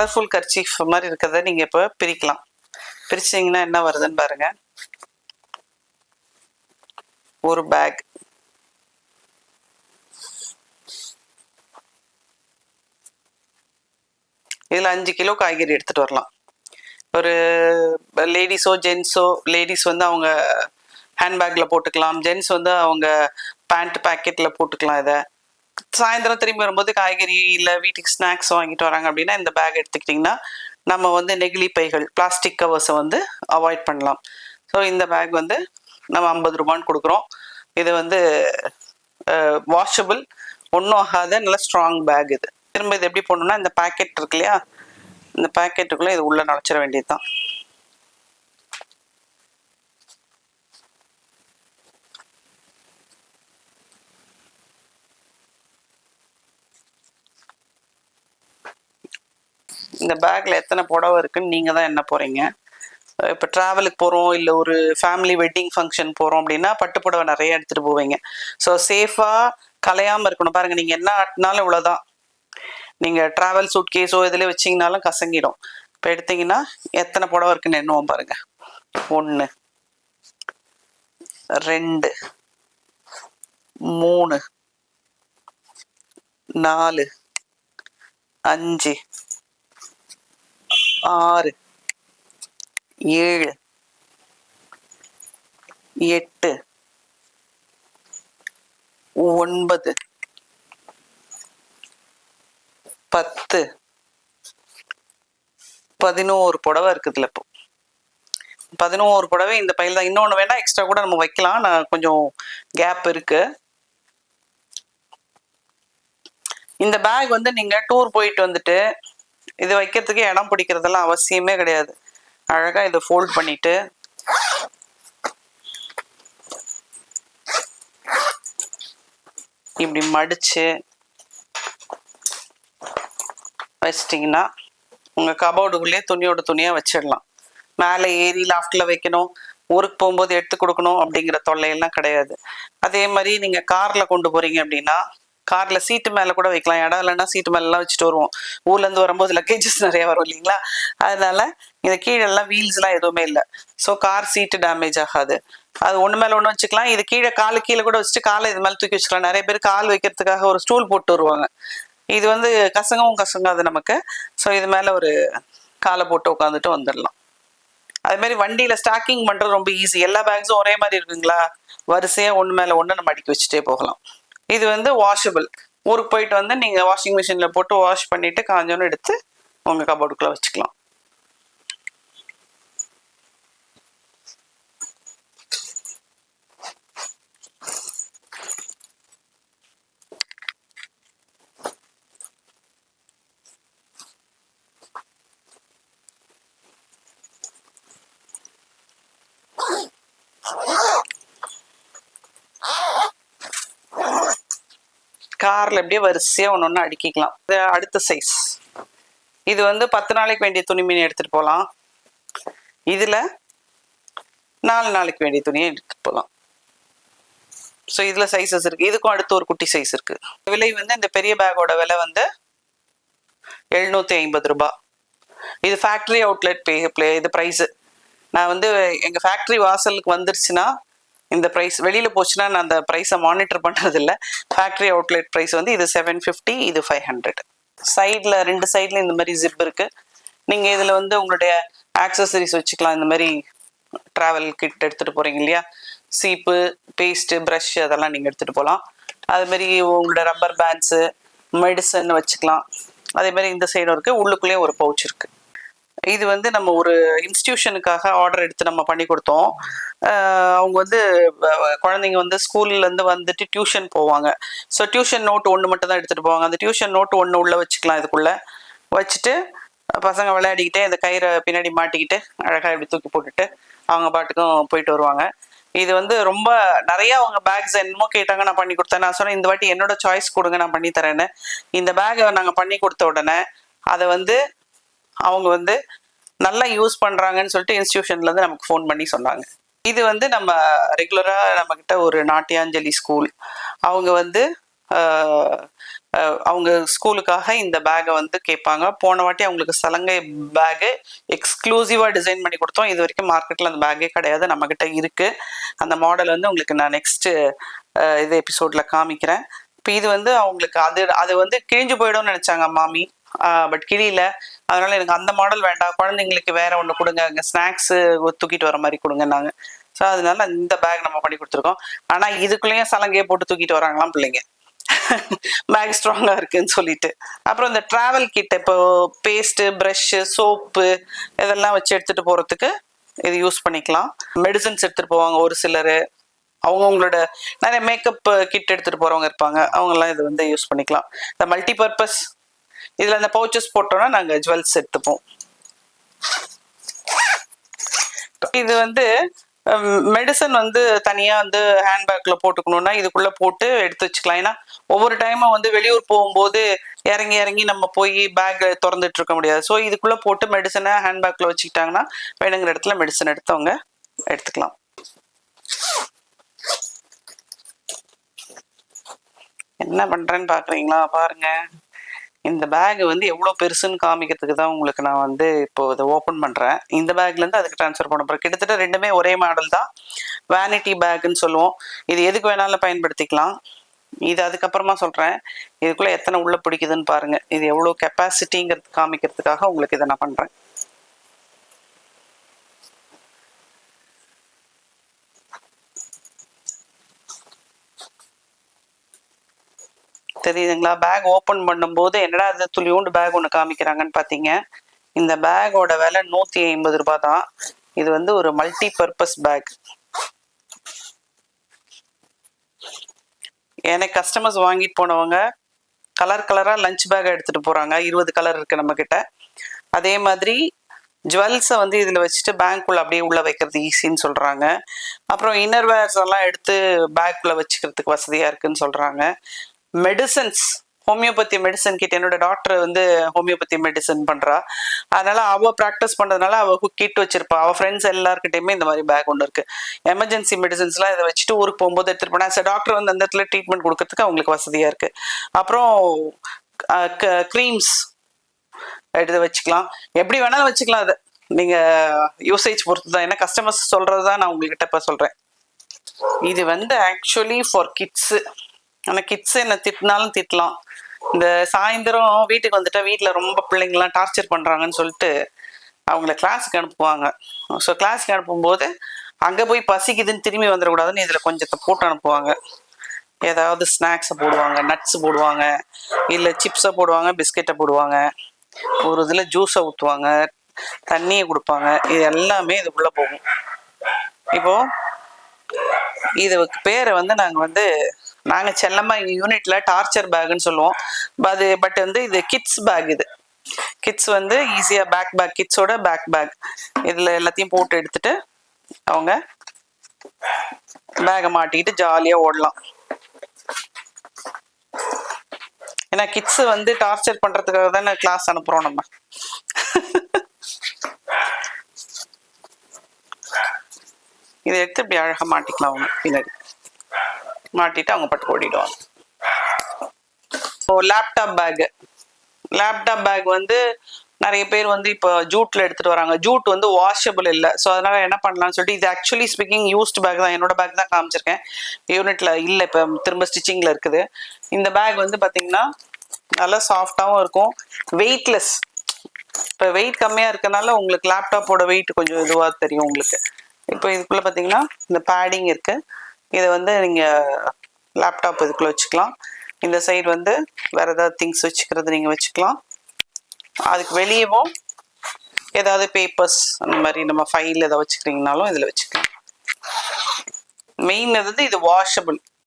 Colourful kerchief மாதிரி இருக்கிறத நீங்கள் இப்போ பிரிக்கலாம். பிரிச்சிங்கன்னா என்ன வருதுன்னு பாருங்க. ஒரு பேக், இதில் 5 கிலோ காய்கறி எடுத்துகிட்டு வரலாம். ஒரு லேடிஸோ ஜென்ஸோ, லேடிஸ் வந்து அவங்க ஹேண்ட்பேக்கில் போட்டுக்கலாம், ஜென்ஸ் வந்து அவங்க பேண்ட் பேக்கெட்டில் போட்டுக்கலாம். இதை சாயந்தரம் திரும்பி வரும்போது காய்கறி இல்லை வீட்டுக்கு ஸ்நாக்ஸ் வாங்கிட்டு வராங்க அப்படின்னா இந்த பேக் எடுத்துக்கிட்டிங்கன்னா நம்ம வந்து நெகிழி பைகள், பிளாஸ்டிக் கவர்ஸை வந்து அவாய்ட் பண்ணலாம். ஸோ இந்த பேக் வந்து நம்ம 50 ரூபான்னு கொடுக்குறோம். இது வந்து வாஷபிள், ஒன்றும் ஆகாத நல்ல ஸ்ட்ராங் பேக். இது திரும்ப இது எப்படி போடணும்னா இந்த பேக்கெட் இருக்கு இல்லையா, இந்த பேக்கெட்டுக்குள்ளே இது உள்ளே நுழைச்சிட வேண்டியது தான். இந்த பேக்கில் எத்தனை புடவை இருக்குன்னு நீங்கள் தான் என்ன போகிறீங்க. இப்போ ட்ராவலுக்கு போகிறோம், இல்லை ஒரு ஃபேமிலி வெட்டிங் ஃபங்க்ஷன் போகிறோம் அப்படின்னா பட்டு புடவை நிறைய எடுத்துகிட்டு போவீங்க. ஸோ சேஃபாக கலையாமல் இருக்கணும். பாருங்கள், நீங்கள் என்ன ஆட்டினாலும் இவ்வளோதான். நீங்கள் ட்ராவல் சூட் கேஸோ இதில் வச்சிங்கனாலும் கசங்கிடும். இப்போ எடுத்தீங்கன்னா எத்தனை புடவை இருக்குன்னு எண்ணுவோம் பாருங்கள். 1 2 3 4 5 6 7 8 9 10 11 புடவை இருக்குதுல. இப்போ 11 புடவை இந்த பையில் தான். இன்னொன்று வேணா எக்ஸ்ட்ரா கூட நம்ம வைக்கலாம், நான் கொஞ்சம் கேப் இருக்கு. இந்த பேக் வந்து நீங்க டூர் போயிட்டு வந்துட்டு இது வைக்கிறதுக்கு இடம் பிடிக்கிறதெல்லாம் அவசியமே கிடையாது. அழகா இதை ஃபோல்ட் பண்ணிட்டு இப்படி மடிச்சு வச்சிட்டிங்கன்னா உங்க கபோர்டுக்குள்ளேயே துணியோட துணியா வச்சிடலாம். மேலே ஏறி லாஃப்டில் வைக்கணும், ஊருக்கு போகும்போது எடுத்து கொடுக்கணும் அப்படிங்கிற தொல்லையெல்லாம் கிடையாது. அதே மாதிரி நீங்க கார்ல கொண்டு போறீங்க அப்படின்னா கார்ல சீட்டு மேல கூட வைக்கலாம். இடம் இல்லைன்னா சீட்டு மேலாம் வச்சுட்டு வருவோம். ஊர்ல இருந்து வரும்போது லக்கேஜஸ் நிறைய வரும் இல்லைங்களா, அதனால இந்த கீழெல்லாம் வீல்ஸ்லாம் எதுவுமே இல்லை. ஸோ கார் சீட்டு டேமேஜ் ஆகாது. அது ஒன்று மேலே ஒன்று வச்சுக்கலாம். இது கீழே காலு கீழே கூட வச்சுட்டு காலை இது மேலே தூக்கி வச்சுக்கலாம். நிறைய பேர் கால் வைக்கிறதுக்காக ஒரு ஸ்டூல் போட்டு வருவாங்க. இது வந்து கசங்காது நமக்கு. ஸோ இது மேலே ஒரு காலை போட்டு உட்காந்துட்டு வந்துடலாம். அதே மாதிரி வண்டியில் ஸ்டாக்கிங் பண்ணுறது ரொம்ப ஈஸி. எல்லா பேக்ஸும் ஒரே மாதிரி இருக்குங்களா, வரிசையாக ஒன்று மேலே ஒன்று நம்ம அடுக்கி வச்சுட்டே போகலாம். இது வந்து வாஷபிள். ஊருக்கு போயிட்டு வந்து நீங்கள் வாஷிங் மிஷினில் போட்டு வாஷ் பண்ணிவிட்டு காஞ்சோன்னு எடுத்து உங்கள் கபோர்டுக்குள்ளே வச்சுக்கலாம். காரில் எப்படியே வரிசையாக ஒன்று ஒன்று அடுக்கிக்கலாம். இது அடுத்த சைஸ். இது வந்து 10 நாளைக்கு வேண்டிய துணிமணி எடுத்துகிட்டு போகலாம். இதில் 4 நாளைக்கு வேண்டிய துணியை எடுத்துகிட்டு போகலாம். ஸோ இதில் சைஸஸ் இருக்குது. இதுக்கும் அடுத்து ஒரு குட்டி சைஸ் இருக்குது. விலை வந்து இந்த பெரிய பேக்கோட விலை வந்து 750 ரூபாய். இது ஃபேக்ட்ரி அவுட்லெட் இது ப்ரைஸு. நான் வந்து எங்கள் ஃபேக்ட்ரி வாசலுக்கு வந்துருச்சுன்னா இந்த ப்ரைஸ், வெளியில் போச்சுன்னா நான் அந்த ப்ரைஸை மானிட்டர் பண்ணுறதில்ல. ஃபேக்ட்ரி அவுட்லெட் ப்ரைஸ் வந்து இது 750, இது 500. சைடில் 2 சைட்லையும் இந்த மாதிரி ஜிப் இருக்குது. நீங்கள் இதில் வந்து உங்களுடைய ஆக்சசரிஸ் வச்சுக்கலாம். இந்த மாதிரி ட்ராவல் கிட் எடுத்துகிட்டு போகிறீங்க இல்லையா, சீப்பு, பேஸ்ட்டு, ப்ரஷ் அதெல்லாம் நீங்கள் எடுத்துகிட்டு போகலாம். அதுமாரி உங்களோட ரப்பர் பேண்ட்ஸு, மெடிசன் வச்சுக்கலாம். அதேமாதிரி இந்த சைடும் இருக்குது. உள்ளுக்குள்ளேயும் ஒரு பவுச் இருக்குது. இது வந்து நம்ம ஒரு இன்ஸ்டிடியூஷனுக்காக ஆர்டர் எடுத்து நம்ம பண்ணி கொடுத்தோம். அவங்க வந்து குழந்தைங்க வந்து ஸ்கூல்லேருந்து வந்துட்டு டியூஷன் போவாங்க. ஸோ டியூஷன் நோட்டு 1 மட்டும் தான் எடுத்துகிட்டு போவாங்க. அந்த டியூஷன் நோட்டு 1 உள்ளே வச்சுக்கலாம். இதுக்குள்ளே வச்சுட்டு பசங்க விளையாடிக்கிட்டே இந்த கயிறை பின்னாடி மாட்டிக்கிட்டு அழகாக இப்படி தூக்கி போட்டுட்டு அவங்க பாட்டுக்கும் போயிட்டு வருவாங்க. இது வந்து ரொம்ப நிறைய அவங்க பேக்ஸ் என்னமோ கேட்டாங்க, நான் பண்ணி கொடுத்தேன். நான் சொன்னேன் இந்த வாட்டி என்னோட சாய்ஸ் கொடுங்க, நான் பண்ணி தரேன்னு. இந்த பேக்கை நாங்கள் பண்ணி கொடுத்த உடனே அதை வந்து அவங்க வந்து நல்லா யூஸ் பண்ணுறாங்கன்னு சொல்லிட்டு இன்ஸ்டியூஷன்லேருந்து நமக்கு ஃபோன் பண்ணி சொன்னாங்க. இது வந்து நம்ம ரெகுலராக நம்மக்கிட்ட ஒரு நாட்டியாஞ்சலி ஸ்கூல், அவங்க வந்து அவங்க ஸ்கூலுக்காக இந்த பேக்கை வந்து கேட்பாங்க. போன வாட்டி அவங்களுக்கு சலங்கை பேக்கு எக்ஸ்க்ளூசிவாக டிசைன் பண்ணி கொடுத்தோம். இது வரைக்கும் மார்க்கெட்டில் அந்த பேக்கே கிடையாது, நம்மக்கிட்ட இருக்குது. அந்த மாடல் வந்து உங்களுக்கு நான் நெக்ஸ்ட்டு இது எபிசோடில் காமிக்கிறேன். இப்போ இது வந்து அவங்களுக்கு அது வந்து கிழிஞ்சு போயிடும்னு நினச்சாங்க மாமி, பட் கிழியில. அதனால எனக்கு அந்த மாடல் வேண்டாம், குழந்தைங்களுக்கு வேற ஒன்று கொடுங்க, அங்கே ஸ்நாக்ஸு தூக்கிட்டு வர மாதிரி கொடுங்க நாங்கள். ஸோ அதனால இந்த பேக் நம்ம பண்ணி கொடுத்துருக்கோம். ஆனால் இதுக்குள்ளேயும் சலங்கையை போட்டு தூக்கிட்டு வராங்களாம் பிள்ளைங்க, பேக் ஸ்ட்ராங்காக இருக்குன்னு சொல்லிட்டு. அப்புறம் இந்த ட்ராவல் கிட், இப்போ பேஸ்ட்டு, ப்ரஷ்ஷு, சோப்பு இதெல்லாம் வச்சு எடுத்துகிட்டு போகிறதுக்கு இது யூஸ் பண்ணிக்கலாம். மெடிசன்ஸ் எடுத்துகிட்டு போவாங்க ஒரு சிலர், அவங்கவுங்களோட நிறைய மேக்கப் கிட் எடுத்துகிட்டு போகிறவங்க இருப்பாங்க, அவங்கெல்லாம் இது வந்து யூஸ் பண்ணிக்கலாம். இந்த மல்டி பர்பஸ் இதில் இந்த பவுச்சஸ் போட்டோன்னா நாங்கள் ஜுவல்ஸ் எடுத்துப்போம். இது வந்து மெடிசன் வந்து தனியாக வந்து ஹேண்ட்பேக்கில் போட்டுக்கணுன்னா இதுக்குள்ளே போட்டு எடுத்து வச்சுக்கலாம். ஏன்னா ஒவ்வொரு டைமும் வந்து வெளியூர் போகும்போது இறங்கி இறங்கி நம்ம போய் பேக் திறந்துட்டு இருக்க முடியாது. ஸோ இதுக்குள்ளே போட்டு மெடிசனை ஹேண்ட்பேக்கில் வச்சுக்கிட்டாங்கன்னா வேணுங்கிற இடத்துல மெடிசன் எடுத்தவங்க எடுத்துக்கலாம். என்ன பண்ணுறேன்னு பார்க்குறீங்களா? பாருங்கள், இந்த பேக் வந்து எவ்வளோ பெருசுன்னு காமிக்கிறதுக்கு தான் உங்களுக்கு நான் வந்து இப்போ இதை ஓப்பன் பண்ணுறேன். இந்த பேக்லேருந்து அதுக்கு ட்ரான்ஸ்ஃபர் பண்ண போகிறேன். கிட்டத்தட்ட ரெண்டுமே ஒரே மாடல் தான், வேனிட்டி பேக்குன்னு சொல்லுவோம். இது எதுக்கு வேணாலும் பயன்படுத்திக்கலாம். இது அதுக்கப்புறமா சொல்கிறேன். இதுக்குள்ளே எத்தனை உள்ள பிடிக்குதுன்னு பாருங்கள். இது எவ்வளோ கெப்பாசிட்டிங்கிறது காமிக்கிறதுக்காக உங்களுக்கு இதை நான் பண்ணுறேன். தெரியுதுங்களா? பேக் ஓப்பன் பண்ணும்போது என்னடா அது துளியூண்டு பேக் ஒன்று காமிக்கிறாங்கன்னு பார்த்தீங்க. இந்த பேக்கோட விலை 150 ரூபாய் தான். இது வந்து ஒரு மல்டி பர்பஸ் பேக். எனக்கு கஸ்டமர்ஸ் வாங்கிட்டு போனவங்க கலர் கலராக லஞ்ச் பேக் எடுத்துகிட்டு போகிறாங்க. 20 கலர் இருக்குது நம்மக்கிட்ட. அதே மாதிரி ஜுவல்ஸை வந்து இதில் வச்சுட்டு பேங்க்குள்ளே அப்படியே உள்ளே வைக்கிறது ஈஸின்னு சொல்கிறாங்க. அப்புறம் இன்னர்வேர்ஸ் எல்லாம் எடுத்து பேக்குள்ளே வச்சுக்கிறதுக்கு வசதியாக இருக்குதுன்னு சொல்கிறாங்க. மெடிசன்ஸ், ஹோமியோபதி மெடிசன் கிட், என்னோட டாக்டர் வந்து ஹோமியோபதி மெடிசன் பண்ணுறா. அதனால அவள் ப்ராக்டிஸ் பண்ணுறதுனால அவள் கிட் வச்சிருப்பா. அவள் ஃப்ரெண்ட்ஸ் எல்லாருக்கிட்டையுமே இந்த மாதிரி பேக் ஒன்று இருக்குது. எமர்ஜென்சி மெடிசன்ஸ்லாம் இதை வச்சுட்டு ஊருக்கு போகும்போது எடுத்துகிட்டு போனால் சார் டாக்டர் வந்து அந்த இடத்துல ட்ரீட்மெண்ட் கொடுக்கறதுக்கு அவங்களுக்கு வசதியாக இருக்குது. அப்புறம் க்ரீம்ஸ் எடுத்து வச்சுக்கலாம், எப்படி வேணாலும் வச்சுக்கலாம். அதை நீங்கள் யூசேஜ் பொறுத்து தான், ஏன்னா கஸ்டமர்ஸ் சொல்கிறது தான் நான் உங்கள்கிட்ட இப்போ சொல்கிறேன். இது வந்து ஆக்சுவலி ஃபார் கிட்ஸு. ஆனால் கிட்ஸு என்ன திட்டினாலும் திட்டலாம். இந்த சாயந்தரம் வீட்டுக்கு வந்துட்டா வீட்டில் ரொம்ப பிள்ளைங்களாம் டார்ச்சர் பண்ணுறாங்கன்னு சொல்லிட்டு அவங்கள கிளாஸுக்கு அனுப்புவாங்க. ஸோ கிளாஸுக்கு அனுப்பும்போது அங்கே போய் பசிக்குதுன்னு திரும்பி வந்துடக்கூடாதுன்னு இதில் கொஞ்சத்தை போட்டு அனுப்புவாங்க. ஏதாவது ஸ்நாக்ஸை போடுவாங்க, நட்ஸு போடுவாங்க, இல்லை சிப்ஸை போடுவாங்க, பிஸ்கெட்டை போடுவாங்க, ஒரு இதில் ஜூஸை ஊற்றுவாங்க, தண்ணியை கொடுப்பாங்க. இது எல்லாமே இதுக்குள்ளே போகும். இப்போது இதுக்கு பேரை வந்து நாங்கள் செல்லமாக எங்கள் யூனிட்டில் டார்ச்சர் பேக்குன்னு சொல்லுவோம். பட் வந்து இது கிட்ஸ் பேக். இது கிட்ஸ் வந்து ஈஸியாக பேக் கிட்ஸோட பேக் இதில் எல்லாத்தையும் போட்டு எடுத்துட்டு அவங்க பேகை மாட்டிக்கிட்டு ஜாலியாக ஓடலாம். ஏன்னா கிட்ஸு வந்து டார்ச்சர் பண்ணுறதுக்காக தானே கிளாஸ் அனுப்புகிறோம் நம்ம. இதை எடுத்து இப்படி அழகாக மாட்டிக்கலாம். அவங்க பின்னாடி மாட்டிட்டு அவங்க பட்டு ஓடிடுவாங்க. லேப்டாப் பேக் வந்து நிறைய பேர் வந்து இப்போ ஜூட்டில் எடுத்துகிட்டு வராங்க. ஜூட் வந்து வாஷபிள் இல்லை. ஸோ அதனால் என்ன பண்ணலாம்னு சொல்லிட்டு, இது ஆக்சுவலி ஸ்பீக்கிங் யூஸ்டு பேக் தான். என்னோட பேக் தான் காமிச்சிருக்கேன், யூனிட்டில் இல்லை, இப்போ திரும்ப ஸ்டிச்சிங்கில் இருக்குது. இந்த பேக் வந்து பார்த்திங்கன்னா நல்லா சாஃப்டாகவும் இருக்கும், வெயிட்லெஸ். இப்போ வெயிட் கம்மியாக இருக்கனால உங்களுக்கு லேப்டாப்போட வெயிட் கொஞ்சம் இதுவாக தெரியும் உங்களுக்கு. இப்போ இதுக்குள்ளே பார்த்தீங்கன்னா இந்த பேடிங் இருக்குது. இதை வந்து நீங்கள் லேப்டாப் இதுக்குள்ளே வச்சுக்கலாம். இந்த சைடு வந்து வேறு ஏதாவது திங்ஸ் வச்சுக்கிறது நீங்கள் வச்சுக்கலாம். அதுக்கு வெளியவும் ஏதாவது பேப்பர்ஸ் அந்த மாதிரி நம்ம ஃபைல் எதாவது வச்சுக்கிறீங்கனாலும் இதில் வச்சுக்கலாம். மெயின் வந்து இது வாஷபிள்.